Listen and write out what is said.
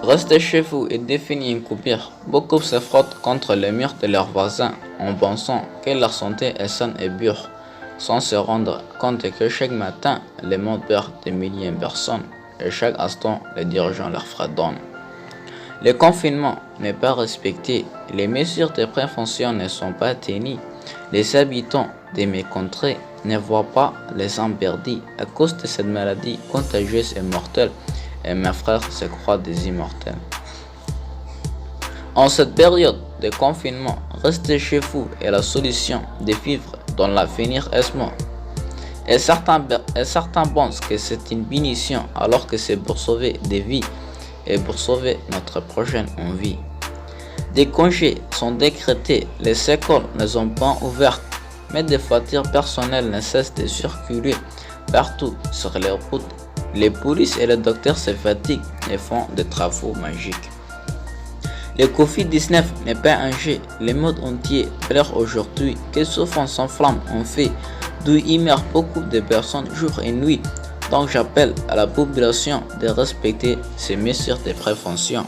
Restez chez vous et définis une coupure. Beaucoup se frottent contre les murs de leurs voisins en pensant que leur santé est saine et pure, sans se rendre compte que chaque matin, le monde perd des milliers de personnes et chaque instant, les dirigeants leur fredonnent. Le confinement n'est pas respecté, les mesures de prévention ne sont pas tenues, les habitants de mes contrées ne voient pas les hommes perdus à cause de cette maladie contagieuse et mortelle, et mes frères se croient des immortels. En cette période de confinement, rester chez vous est la solution de vivre dans l'avenir aisement. Et certains pensent que c'est une punition alors que c'est pour sauver des vies et pour sauver notre prochaine envie. Des congés sont décrétés, les écoles ne sont pas ouvertes, mais des voitures personnelles ne cessent de circuler partout sur les routes. Les polices et les docteurs se fatiguent et font des travaux magiques. Le Covid-19 n'est pas un jeu, le monde entier pleure aujourd'hui, que souvent s'enflamme en fait, d'où il meurt beaucoup de personnes jour et nuit. Donc j'appelle à la population de respecter ces mesures de prévention.